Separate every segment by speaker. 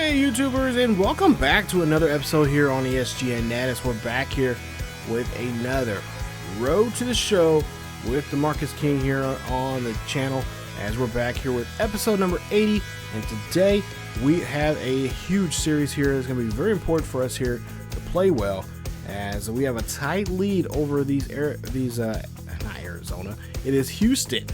Speaker 1: Hey YouTubers, and welcome back to another episode here on ESGNet as we're back here with another Road to the Show with DeMarcus King here on the channel as we're back here with episode number 80. And today we have a huge series here that's going to be very important for us here to play well, as we have a tight lead over not Arizona, it is Houston.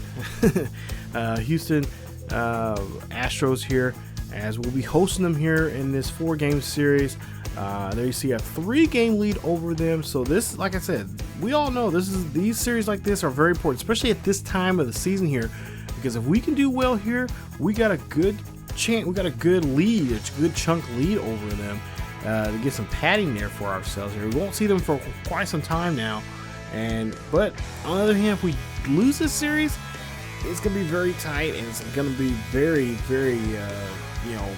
Speaker 1: Houston Astros here, as we'll be hosting them here in this 4-game series. There you see a 3-game lead over them. So this, like I said, we all know these series like this are very important, especially at this time of the season here, because if we can do well here, we got a good chance, we got a good lead, a good chunk lead over them to get some padding there for ourselves here. We won't see them for quite some time now, but on the other hand, if we lose this series, it's going to be very tight, and it's going to be very,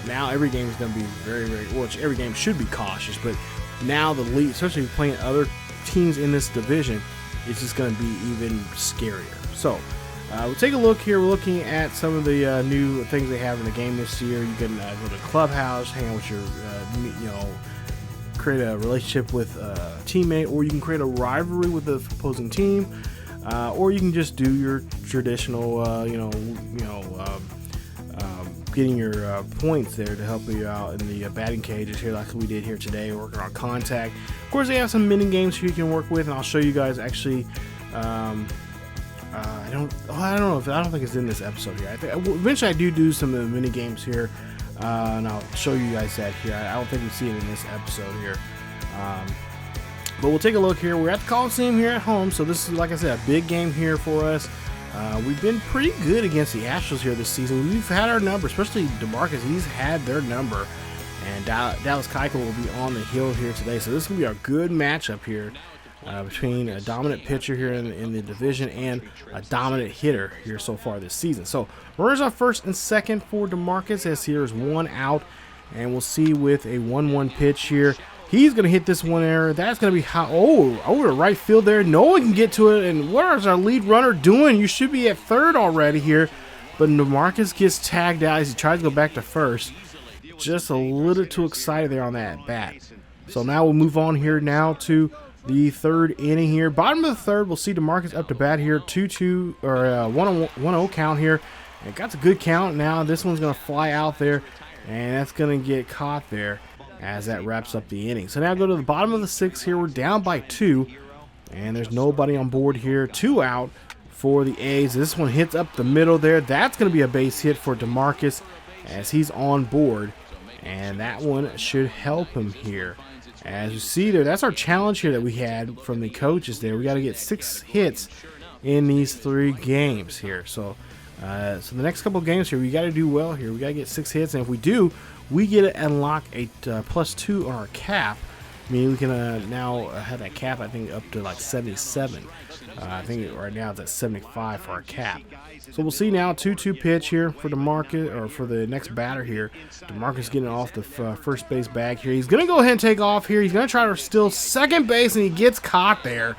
Speaker 1: now every game is going to be very, well, every game should be cautious, but now the lead, especially playing other teams in this division, it's just going to be even scarier. So, we'll take a look here. We're looking at some of the new things they have in the game this year. You can go to Clubhouse, hang out with your, create a relationship with a teammate, or you can create a rivalry with the opposing team. Or you can just do your traditional, getting your points there to help you out in the batting cages here, like we did here today, working on contact. Of course, they have some mini games here you can work with, and I'll show you guys actually. I don't think it's in this episode here. Eventually I do some of the mini games here, and I'll show you guys that here. I don't think you see it in this episode here. But we'll take a look here. We're at the Coliseum here at home, so this is, like I said, a big game here for us. We've been pretty good against the Astros here this season. We've had our number, especially DeMarcus. He's had their number, and Dallas Keuchel will be on the hill here today. So this will be a good matchup here between a dominant pitcher here in the division and a dominant hitter here so far this season. So runners on first and second for DeMarcus, as here's one out, and we'll see with a 1-1 pitch here. He's going to hit this one error. That's going to be over right field there. No one can get to it. And what is our lead runner doing? You should be at third already here. But DeMarcus gets tagged out as he tries to go back to first. Just a little too excited there on that bat. So now we'll move on here now to the third inning here. Bottom of the third, we'll see DeMarcus up to bat here. 2-2 or 1-0 count here. And got a good count. Now this one's going to fly out there, and that's going to get caught there as that wraps up the inning. So now go to the bottom of the sixth here. We're down by 2, and there's nobody on board here. 2 out for the A's. This one hits up the middle there. That's going to be a base hit for DeMarcus as he's on board, and that one should help him here. As you see there, that's our challenge here that we had from the coaches there. We got to get 6 hits in these 3 games here. So the next couple of games here, we got to do well here. We got to get 6 hits, and if we do, we get to unlock a +2 on our cap. I mean, we can now have that cap, I think, up to like 77. I think right now it's at 75 for our cap. So we'll see now 2-2 pitch here for DeMarcus, or for the next batter here. DeMarcus getting off the first base bag here. He's going to go ahead and take off here. He's going to try to steal second base, and he gets caught there.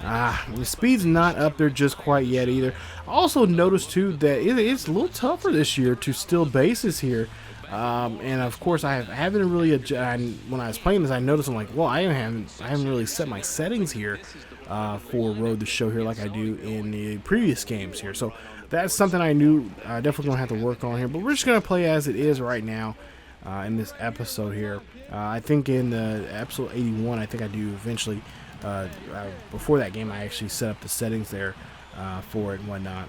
Speaker 1: The speed's not up there just quite yet either. I also noticed too that it's a little tougher this year to steal bases here. And of course, I haven't really when I was playing this, I noticed I'm like, well, I haven't really set my settings here for Road to Show here like I do in the previous games here. So that's something I knew I definitely gonna have to work on here. But we're just gonna play as it is right now in this episode here. I think in the episode 81, I think I do eventually. Before that game, I actually set up the settings there for it and whatnot.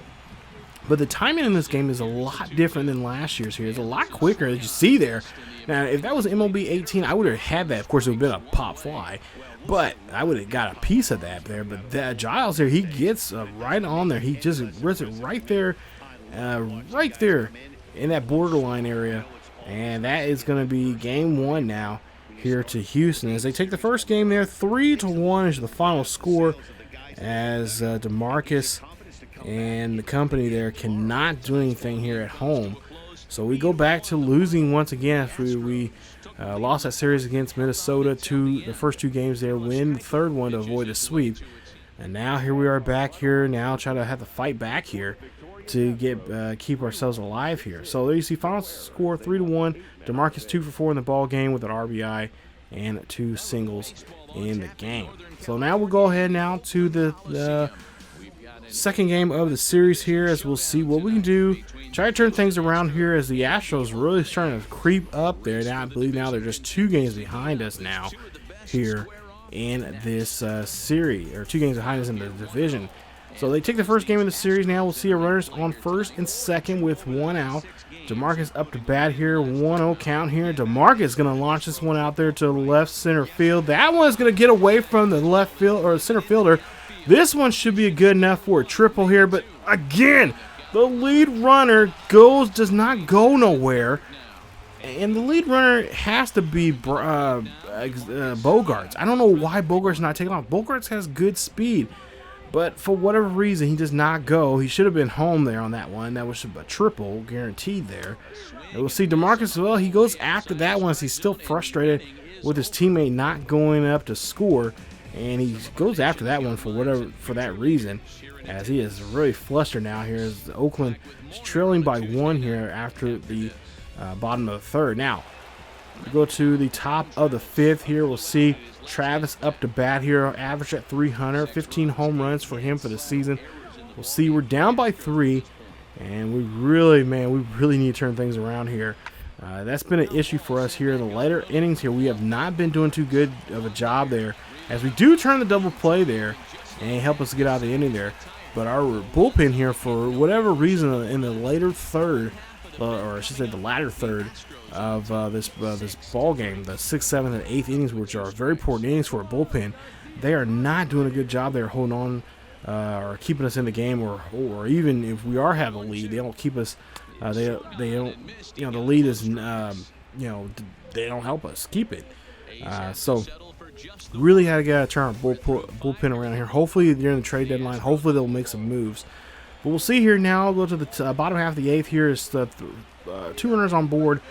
Speaker 1: But the timing in this game is a lot different than last year's here. It's a lot quicker, as you see there. Now, if that was MLB 18, I would have had that. Of course, it would have been a pop fly, but I would have got a piece of that there. But that Giles there, he gets right on there. He just rips it right there in that borderline area. And that is going to be game 1 now here to Houston, as they take the first game there. 3-1 is the final score, as DeMarcus and the company there cannot do anything here at home. So we go back to losing once again. We lost that series against Minnesota, the first 2 games there, win the third one to avoid a sweep. And now here we are back here now, trying to have to fight back here. to get keep ourselves alive here. So there you see final score 3-1. DeMarcus 2 for 4 in the ball game with an RBI and 2 singles in the game. So now we'll go ahead now to the second game of the series here, as we'll see what we can do. Try to turn things around here as the Astros really starting to creep up there. Now I believe now they're just 2 games behind us now here in this series, or 2 games behind us in the division. So they take the first game of the series. Now we'll see a runners on first and second with 1 out. DeMarcus up to bat here, 1-0 count here. DeMarcus going to launch this one out there to left center field. That one's going to get away from the left field or center fielder. This one should be good enough for a triple here, but again, the lead runner does not go nowhere, and the lead runner has to be Bogarts. I don't know why Bogarts not taking off. Bogarts has good speed, but for whatever reason, he does not go. He should have been home there on that one. That was a triple guaranteed there. And we'll see DeMarcus as well. He goes after that one as he's still frustrated with his teammate not going up to score. And he goes after that one for that reason, as he is really flustered now here as Oakland is trailing by 1 here after the bottom of the third. Now, we go to the top of the 5th here. We'll see Travis up to bat here, average at 300, 15 home runs for him for the season. We'll see we're down by 3, and we really need to turn things around here. That's been an issue for us here in the later innings here. We have not been doing too good of a job there, as we do turn the double play there and help us get out of the inning there. But our bullpen here, for whatever reason, in the later third, or I should say the latter third of this ball game, the 6th, 7th, and 8th innings, which are very important innings for a bullpen, they are not doing a good job there holding on or keeping us in the game, or even if we are having a lead, they don't keep us. They don't. You know, the lead is. You know, they don't help us keep it. So really had to turn our bullpen around here. Hopefully during the trade deadline, hopefully they'll make some moves. But we'll see here now. I'll go to the bottom half of the 8th here. Is the 2 runners on board,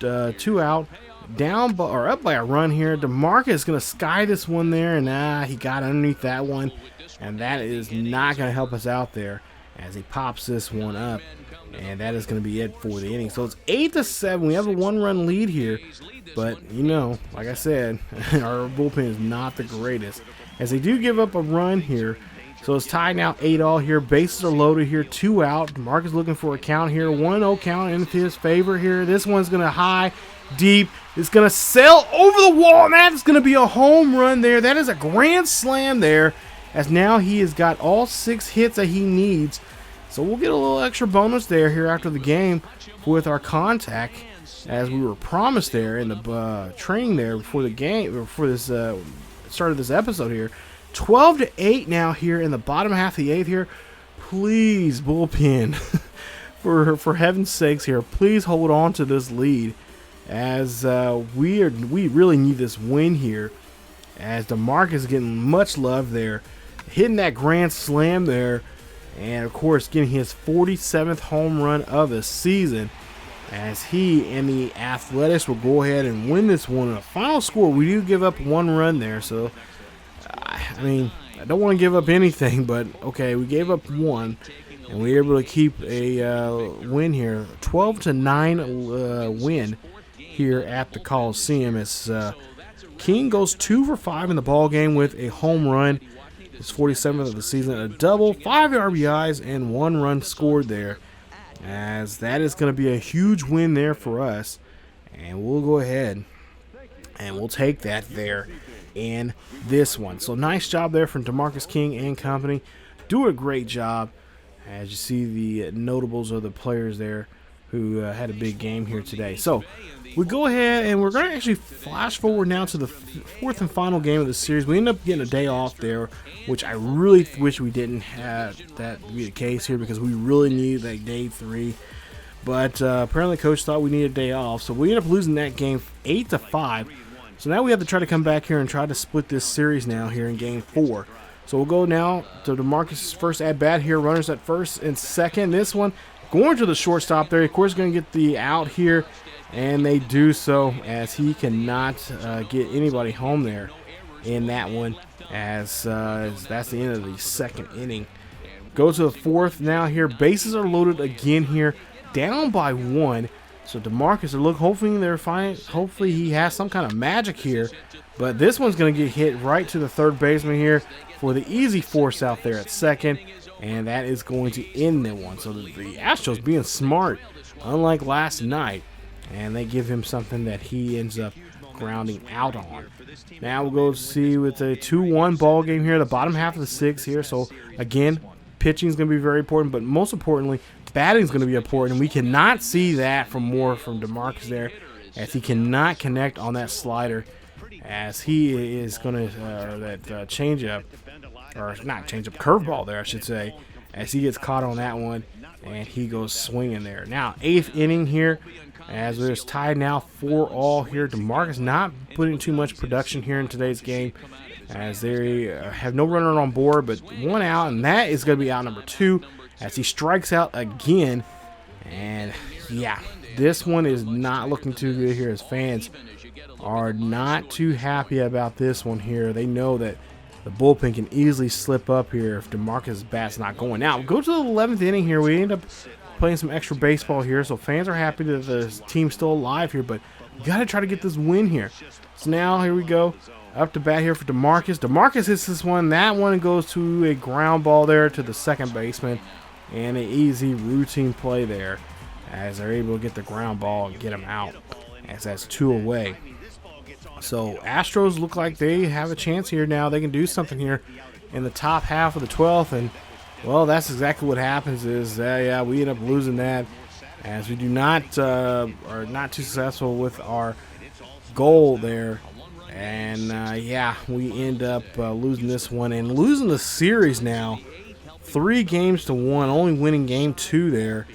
Speaker 1: 2 out, down or up by a run here. DeMarcus is going to sky this one there, and he got underneath that one, and that is not going to help us out there as he pops this one up. And that is going to be it for the inning. So it's 8-7. We have a 1-run lead here. But, you know, like I said, our bullpen is not the greatest, as they do give up a run here. So it's tied now 8-all here. Bases are loaded here. 2 out. DeMarcus looking for a count here. 1-0 count into his favor here. This one's going to high, deep. It's going to sail over the wall, and that is going to be a home run there. That is a grand slam there, as now he has got all 6 hits that he needs. So we'll get a little extra bonus there here after the game with our contact, as we were promised there in the training there before the game, before this start of this episode here. 12-8 now here in the bottom half of the 8th here. Please, bullpen, for heaven's sakes here, please hold on to this lead, as we really need this win here, as DeMarcus is getting much love there, hitting that grand slam there. And, of course, getting his 47th home run of the season, as he and the Athletics will go ahead and win this one. In a final score, we do give up 1 run there. So, I mean, I don't want to give up anything, but, okay, we gave up 1. And we were able to keep a win here. 12-9 win here at the Coliseum. As King goes 2 for 5 in the ball game with a home run. His 47th of the season, a double, 5 RBIs, and 1 run scored there, as that is going to be a huge win there for us. And we'll go ahead and we'll take that there in this one. So nice job there from DeMarcus King and company. Do a great job, as you see the notables of the players there who had a big game here today. So we go ahead and we're going to actually flash forward now to the 4th and final game of the series. We end up getting a day off there, which I really wish we didn't have that be the case here, because we really needed that day 3. But apparently coach thought we needed a day off, so we end up losing that game 8-5. So now we have to try to come back here and try to split this series now here in game 4. So we'll go now to DeMarcus' first at bat here. Runners at first and second. This one going to the shortstop there. Of course, going to get the out here, and they do so, as he cannot get anybody home there in that one, as that's the end of the 2nd inning. Go to the fourth now here. Bases are loaded again here. Down by 1. So DeMarcus, hoping they're fine. Hopefully he has some kind of magic here. But this one's going to get hit right to the third baseman here for the easy force out there at second. And that is going to end the one. So the Astros being smart, unlike last night. And they give him something that he ends up grounding out on. Now we'll go see with a 2-1 ball game here, the bottom half of the 6th here. So again, pitching is going to be very important, but most importantly, batting is going to be important. And we cannot see that from DeMarcus there, as he cannot connect on that slider, as he is going to that changeup, or not changeup, curveball there, I should say, as he gets caught on that one, and he goes swinging there. Now 8th inning here, as it's tied now 4-all here. DeMarcus not putting too much production here in today's game, as they have no runner on board, but 1 out, and that is going to be out number 2, as he strikes out again. And yeah, this one is not looking too good here, as fans are not too happy about this one here. They know that the bullpen can easily slip up here if DeMarcus' bat's not going. Now, go to the 11th inning here. We end up playing some extra baseball here, so fans are happy that the team's still alive here, but you got to try to get this win here. So now, here we go. Up to bat here for DeMarcus. DeMarcus hits this one. That one goes to a ground ball there to the second baseman, and an easy routine play there, as they're able to get the ground ball and get him out, as that's 2 away. So Astros look like they have a chance here now. They can do something here in the top half of the 12th, and well, that's exactly what happens. Is yeah, we end up losing that, as we do not are not too successful with our goal there, and yeah, we end up losing this one and losing the series now, 3-1, only winning game 2 there,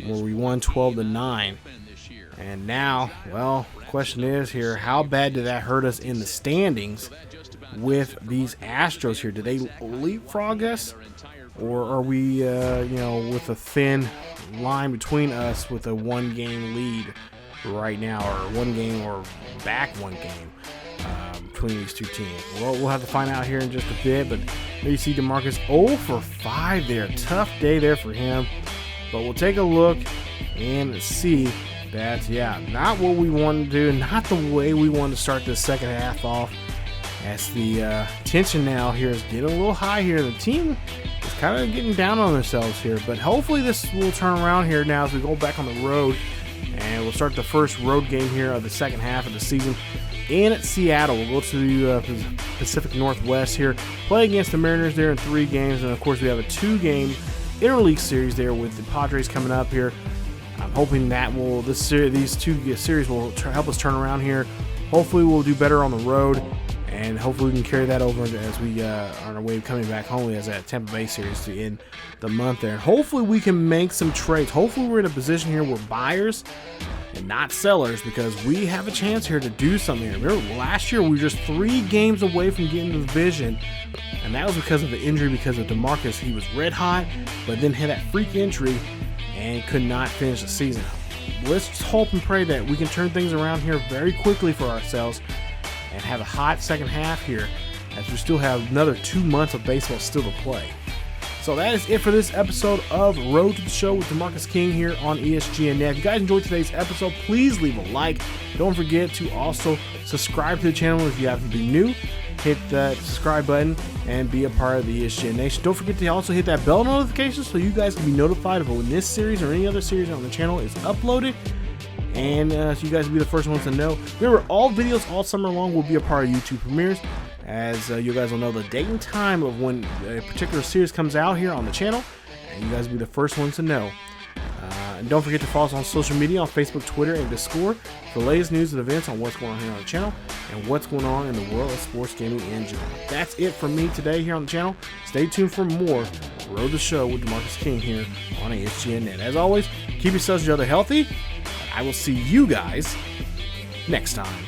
Speaker 1: where we won 12-9. And now, well, the question is here, how bad did that hurt us in the standings with these Astros here? Did they leapfrog us, or are we, you know, with a thin line between us with a 1-game lead right now, or 1 game, or back 1 game between these two teams? Well, we'll have to find out here in just a bit. But there you see DeMarcus 0 for 5 there. Tough day there for him. But we'll take a look and see that, yeah, not what we wanted to do, not the way we wanted to start this second half off, as the tension now here is getting a little high here. The team is kind of getting down on themselves here, but hopefully this will turn around here now as we go back on the road, and we'll start the first road game here of the second half of the season in Seattle. We'll go to the Pacific Northwest here, play against the Mariners there in 3 games, and of course we have a 2-game interleague series there with the Padres coming up here. I'm hoping that these 2 series will help us turn around here. Hopefully we'll do better on the road, and hopefully we can carry that over as we are on our way coming back home as that Tampa Bay series to end the month there. And hopefully we can make some trades. Hopefully we're in a position here where buyers and not sellers, because we have a chance here to do something here. Remember, last year we were just 3 games away from getting the division, and that was because of the injury, because of DeMarcus. He was red hot, but then had that freak injury and could not finish the season. Let's hope and pray that we can turn things around here very quickly for ourselves and have a hot second half here, as we still have another 2 months of baseball still to play. So that is it for this episode of Road to the Show with DeMarcus King here on ESGNet. If you guys enjoyed today's episode, please leave a like. Don't forget to also subscribe to the channel if you happen to be new. Hit that subscribe button and be a part of the ESGN Nation. Don't forget to also hit that bell notification so you guys can be notified of when this series or any other series on the channel is uploaded, and so you guys will be the first ones to know. Remember, all videos all summer long will be a part of YouTube premieres, as you guys will know the date and time of when a particular series comes out here on the channel, and you guys will be the first ones to know. And don't forget to follow us on social media, on Facebook, Twitter, and Discord for the latest news and events on what's going on here on the channel and what's going on in the world of sports gaming in general. That's it from me today here on the channel. Stay tuned for more Road the Show with DeMarcus King here on ESGNet. As always, keep yourselves and each other healthy. I will see you guys next time.